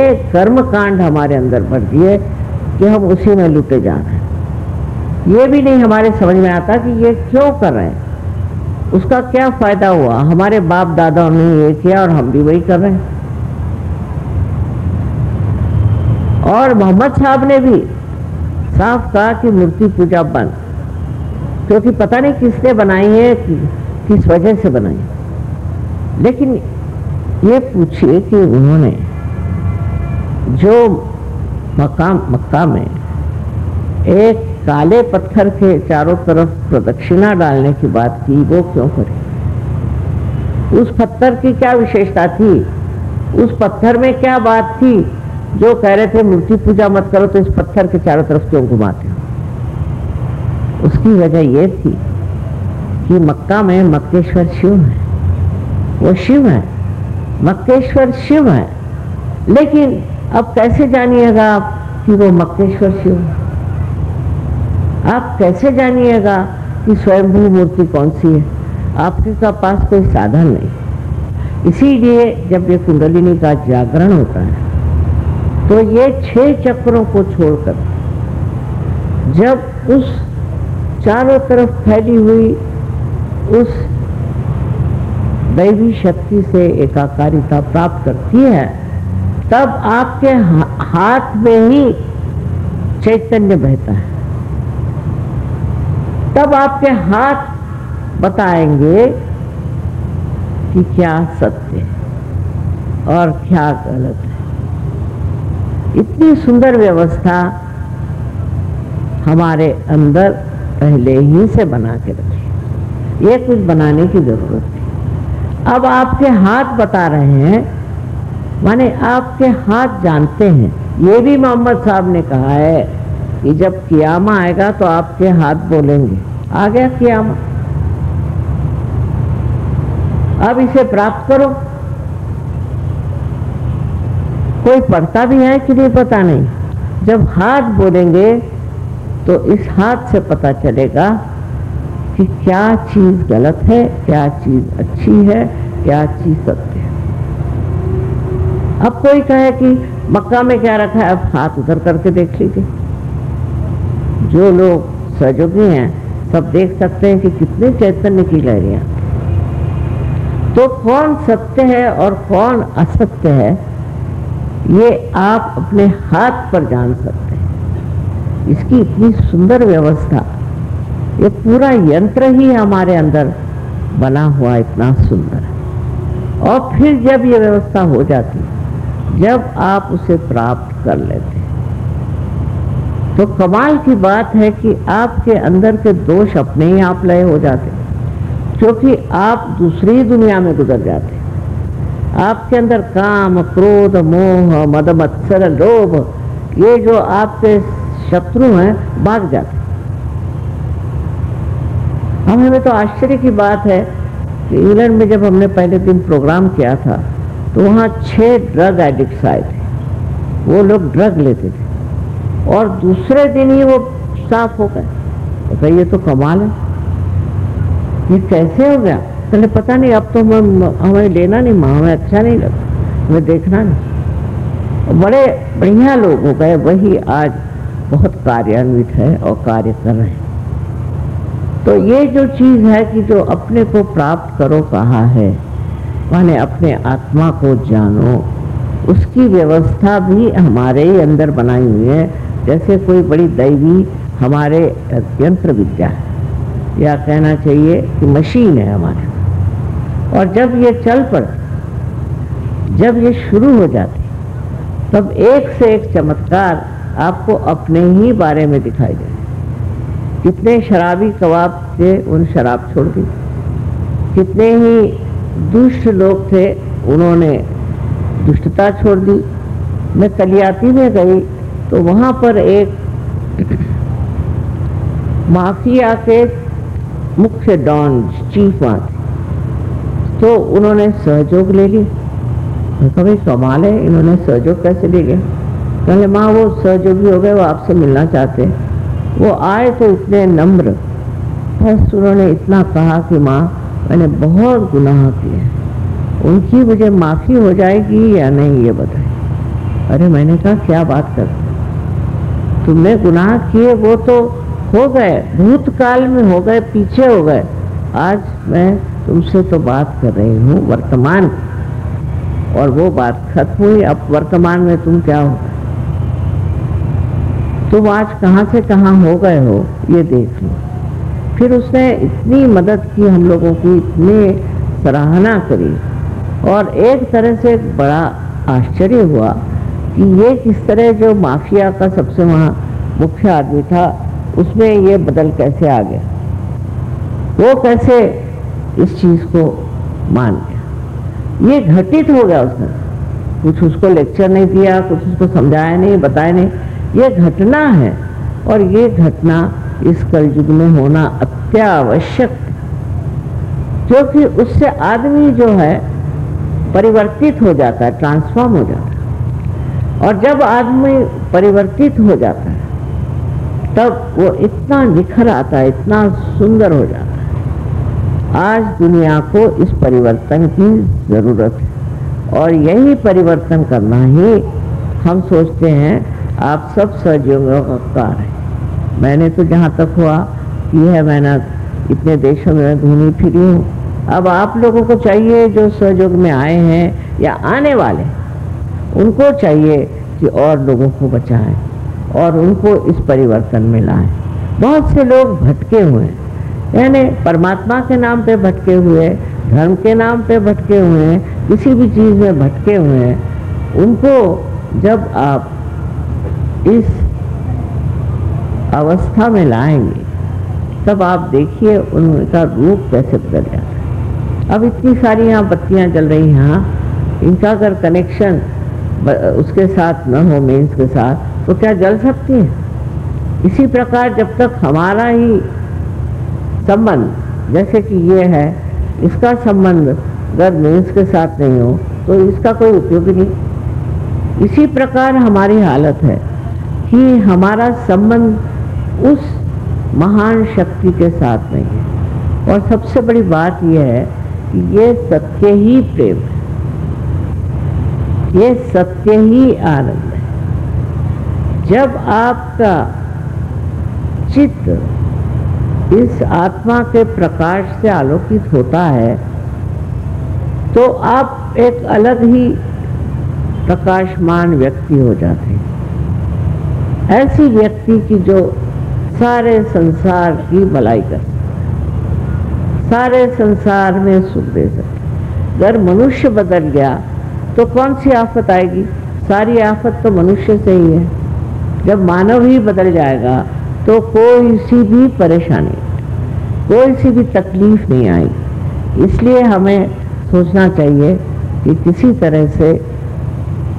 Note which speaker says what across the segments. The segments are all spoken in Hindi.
Speaker 1: इतने कर्म कांड हमारे अंदर भर दिए कि हम उसी में लुटे जा रहे हैं। ये भी नहीं हमारे समझ में आता कि ये क्यों कर रहे हैं, उसका क्या फायदा हुआ। हमारे बाप दादाओं ने ये किया और हम भी वही कर रहे हैं। और मोहम्मद साहब ने भी साफ कहा कि मूर्ति पूजा बंद, क्योंकि पता नहीं किसने बनाई है, किस वजह से बनाई। लेकिन ये पूछिए कि उन्होंने जो मक्का में एक काले पत्थर के चारों तरफ प्रदक्षिणा डालने की बात की, वो क्यों करी? उस पत्थर की क्या विशेषता थी? उस पत्थर में क्या बात थी जो कह रहे थे मूर्ति पूजा मत करो, तो इस पत्थर के चारों तरफ क्यों घुमाते हो? उसकी वजह ये थी कि मक्का में मक्केश्वर शिव है, वो शिव है, मक्केश्वर शिव है। लेकिन अब कैसे जानिएगा आप कि वो मक्केश्वर शिव है? आप कैसे जानिएगा कि स्वयंभू मूर्ति कौन सी है? आपके पास कोई साधन नहीं। इसीलिए जब ये कुंडलिनी का जागरण होता है तो ये 6 चक्रों को छोड़कर जब उस चारों तरफ फैली हुई उस दैवी शक्ति से एकाकारिता प्राप्त करती है, तब आपके हाथ में ही चैतन्य बहता है। तब आपके हाथ बताएंगे कि क्या सत्य है और क्या गलत है। इतनी सुंदर व्यवस्था हमारे अंदर पहले ही से बना के रखी, ये कुछ बनाने की जरूरत नहीं। अब आपके हाथ बता रहे हैं, माने आपके हाथ जानते हैं। ये भी मोहम्मद साहब ने कहा है कि जब कियामा आएगा तो आपके हाथ बोलेंगे। आ गया कियामा, अब इसे प्राप्त करो। कोई पढ़ता भी है कि नहीं पता नहीं। जब हाथ बोलेंगे तो इस हाथ से पता चलेगा कि क्या चीज गलत है, क्या चीज अच्छी है, क्या चीज सत्य है। अब कोई कहे कि मक्का में क्या रखा है, अब हाथ उधर करके देख लीजिए। जो लोग सहयोगी हैं सब देख सकते हैं कि कितने चैतन्य की लहरियां। तो कौन सत्य है और कौन असत्य है, ये आप अपने हाथ पर जान सकते हैं। इसकी इतनी सुंदर व्यवस्था, ये पूरा यंत्र ही हमारे अंदर बना हुआ इतना सुंदर है। और फिर जब ये व्यवस्था हो जाती, जब आप उसे प्राप्त कर लेते, तो कमाल की बात है कि आपके अंदर के दोष अपने ही आप लय हो जाते, क्योंकि आप दूसरी दुनिया में गुजर जाते। आपके अंदर काम, क्रोध, मोह, मद, मत्सर, लोभ, ये जो आपके शत्रु हैं, भाग जाते। अब हमें तो आश्चर्य की बात है कि इंग्लैंड में जब हमने पहले दिन प्रोग्राम किया था तो वहाँ 6 ड्रग एडिक्ट्स आए थे। वो लोग ड्रग लेते थे और दूसरे दिन ही वो साफ हो गए। तो ये तो कमाल है, ये कैसे हो गया? पहले पता नहीं, अब तो हमें लेना नहीं, हमें अच्छा नहीं लगता, हमें देखना नहीं। बड़े बढ़िया लोग हो गए, वही आज बहुत कार्यान्वित है और कार्य कर रहे हैं। तो ये जो चीज है कि जो अपने को प्राप्त करो कहा है, माने अपने आत्मा को जानो, उसकी व्यवस्था भी हमारे ही अंदर बनाई हुई है। जैसे कोई बड़ी दैवी हमारे यंत्र विद्या है, या कहना चाहिए कि मशीन है हमारे। और जब ये चल पड़े, जब ये शुरू हो जाती, तब एक से एक चमत्कार आपको अपने ही बारे में दिखाई दे। कितने शराबी कबाब थे, उन शराब छोड़ दी। कितने ही दुष्ट लोग थे, उन्होंने दुष्टता छोड़ दी। मैं कलियाती में गई तो वहाँ पर एक माफिया के मुख्य डॉन चीफ वहाँ थे, तो उन्होंने सहयोग ले ली। भाई कमाल है, इन्होंने सहयोग कैसे ले लिया? कहले माँ वो सहयोगी हो गए, वो आपसे मिलना चाहते हैं। वो आए तो इतने नम्र, बस उन्होंने इतना कहा कि माँ मैंने बहुत गुनाह किए, उनकी मुझे माफ़ी हो जाएगी या नहीं ये बताए। अरे मैंने कहा क्या बात कर, तुमने गुनाह किए वो तो हो गए, भूतकाल में हो गए, पीछे हो गए। आज मैं तुमसे तो बात कर रही हूँ वर्तमान, और वो बात खत्म हुई। अब वर्तमान में तुम क्या हो, तुम आज कहाँ से कहाँ हो गए हो ये देख लो। फिर उसने इतनी मदद की हम लोगों की, इतनी सराहना करी, और एक तरह से एक बड़ा आश्चर्य हुआ कि ये किस तरह जो माफिया का सबसे वहाँ मुख्य आदमी था, उसमें ये बदल कैसे आ गया, वो कैसे इस चीज़ को मान गया, ये घटित हो गया। उसने कुछ उसको लेक्चर नहीं दिया, कुछ उसको समझाया नहीं, बताया नहीं, ये घटना है। और ये घटना इस कलयुग में होना अत्यावश्यक है, क्योंकि उससे आदमी जो है परिवर्तित हो जाता है, ट्रांसफॉर्म हो जाता है। और जब आदमी परिवर्तित हो जाता है तब वो इतना निखर आता है, इतना सुंदर हो जाता है। आज दुनिया को इस परिवर्तन की ज़रूरत है, और यही परिवर्तन करना ही हम सोचते हैं। आप सब सहयोगियों का कार्य है। मैंने तो जहाँ तक हुआ की है मेहनत, इतने देशों में घूमी फिरी हूँ। अब आप लोगों को चाहिए, जो सहयोग में आए हैं या आने वाले, उनको चाहिए कि और लोगों को बचाएं और उनको इस परिवर्तन में लाएं। बहुत से लोग भटके हुए हैं, यानी परमात्मा के नाम पे भटके हुए, धर्म के नाम पे भटके हुए हैं, किसी भी चीज़ में भटके हुए हैं। उनको जब आप इस अवस्था में लाएंगे तब आप देखिए उनका रूप कैसे बदल जाता है। अब इतनी सारी यहाँ बत्तियाँ जल रही हैं, इनका अगर कनेक्शन उसके साथ न हो, मेंस के साथ, तो क्या जल सकती है? इसी प्रकार जब तक हमारा ही संबंध, जैसे कि ये है, इसका संबंध अगर मेंस के साथ नहीं हो तो इसका कोई उपयोग नहीं। इसी प्रकार हमारी हालत है कि हमारा संबंध उस महान शक्ति के साथ नहीं है। और सबसे बड़ी बात यह है कि ये सत्य ही प्रेम है, ये सत्य ही आनंद है। जब आपका चित्त इस आत्मा के प्रकाश से आलोकित होता है तो आप एक अलग ही प्रकाशमान व्यक्ति हो जाते हैं। ऐसी व्यक्ति की जो सारे संसार की भलाई कर, सारे संसार में सुख दे सकते। अगर मनुष्य बदल गया तो कौन सी आफत आएगी? सारी आफत तो मनुष्य से ही है। जब मानव ही बदल जाएगा तो कोई सी भी परेशानी, कोई सी भी तकलीफ नहीं आएगी। इसलिए हमें सोचना चाहिए कि किसी तरह से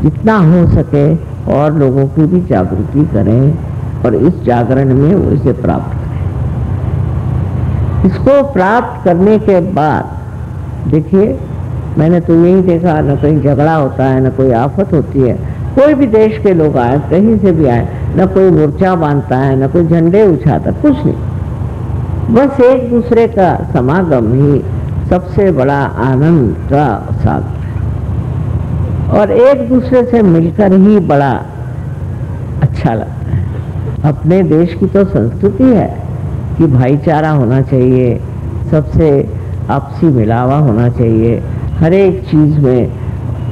Speaker 1: जितना हो सके और लोगों की भी जागृति करें और इस जागरण में वो इसे प्राप्त करें। इसको प्राप्त करने के बाद देखिए, मैंने तो यही देखा, न कहीं झगड़ा होता है, न कोई आफत होती है। कोई भी देश के लोग आए, कहीं से भी आए, न कोई मोर्चा बांधता है, न कोई झंडे उछाता, कुछ नहीं। बस एक दूसरे का समागम ही सबसे बड़ा आनंद का सागर है, और एक दूसरे से मिलकर ही बड़ा अच्छा लगता है। अपने देश की तो संस्कृति है कि भाईचारा होना चाहिए, सबसे आपसी मिलावा होना चाहिए, हर एक चीज़ में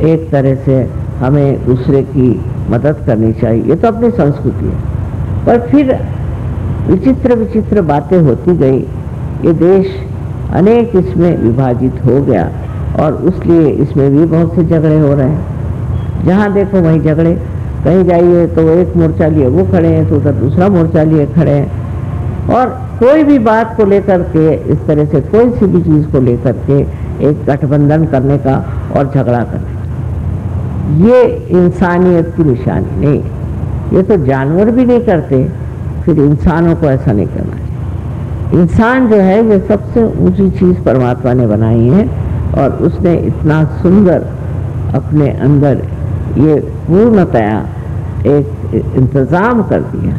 Speaker 1: एक तरह से हमें दूसरे की मदद करनी चाहिए। ये तो अपनी संस्कृति है। पर फिर विचित्र विचित्र बातें होती गई, ये देश अनेक इसमें विभाजित हो गया, और इसलिए इसमें भी बहुत से झगड़े हो रहे हैं। जहाँ देखो वहीं झगड़े, कहीं जाइए तो एक मोर्चा लिए वो खड़े हैं, तो उधर दूसरा मोर्चा लिए खड़े हैं। और कोई भी बात को लेकर के, इस तरह से कोई सी भी चीज़ को लेकर के एक गठबंधन करने का और झगड़ा करने का, ये इंसानियत की निशानी नहीं। ये तो जानवर भी नहीं करते, फिर इंसानों को ऐसा नहीं करना चाहिए। इंसान जो है ये सबसे ऊंची चीज़ परमात्मा ने बनाई है, और उसने इतना सुंदर अपने अंदर ये पूर्णतया एक इंतज़ाम कर दिया,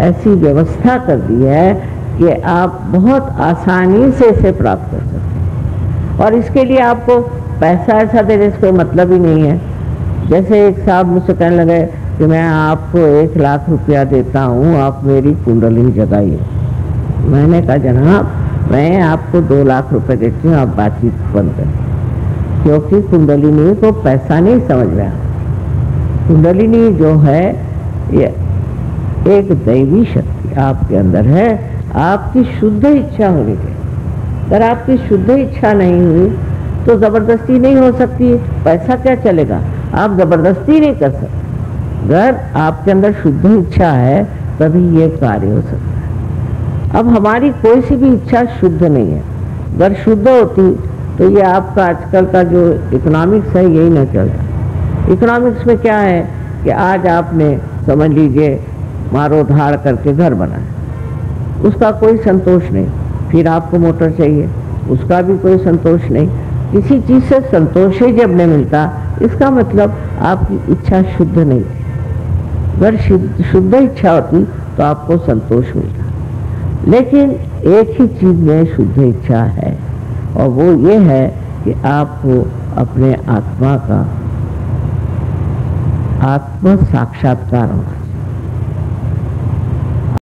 Speaker 1: ऐसी व्यवस्था कर दी है कि आप बहुत आसानी से इसे प्राप्त कर सकते हैं। और इसके लिए आपको पैसा ऐसा देने से कोई मतलब ही नहीं है। जैसे एक साहब मुझसे कहने लगे कि मैं आपको 1 लाख रुपया देता हूँ, आप मेरी कुंडलिनी जगाइए। मैंने कहा जनाब मैं आपको 2 लाख रुपए देती हूँ, आप बातचीत बंद करें, क्योंकि कुंडलिनी को पैसा नहीं समझ रहा। कुंडलिनी जो है ये एक दैवी शक्ति आपके अंदर है, आपकी शुद्ध इच्छा होनी चाहिए। अगर आपकी शुद्ध इच्छा नहीं हुई तो ज़बरदस्ती नहीं हो सकती, पैसा क्या चलेगा, आप ज़बरदस्ती नहीं कर सकते। अगर आपके अंदर शुद्ध इच्छा है तभी ये कार्य हो सकता है। अब हमारी कोई सी भी इच्छा शुद्ध नहीं है, अगर शुद्ध होती तो ये आपका आजकल का जो इकोनॉमिक्स है यही न चलता। इकोनॉमिक्स में क्या है कि आज आपने समझ लीजिए मारो धाड़ करके घर बनाया, उसका कोई संतोष नहीं, फिर आपको मोटर चाहिए, उसका भी कोई संतोष नहीं। किसी चीज़ से संतोष ही जब नहीं मिलता, इसका मतलब आपकी इच्छा शुद्ध नहीं थी। अगर शुद्ध इच्छा होती तो आपको संतोष मिलता। लेकिन एक ही चीज़ में शुद्ध इच्छा है, और वो ये है कि आपको अपने आत्मा का आत्म साक्षात्कार होना चाहिए।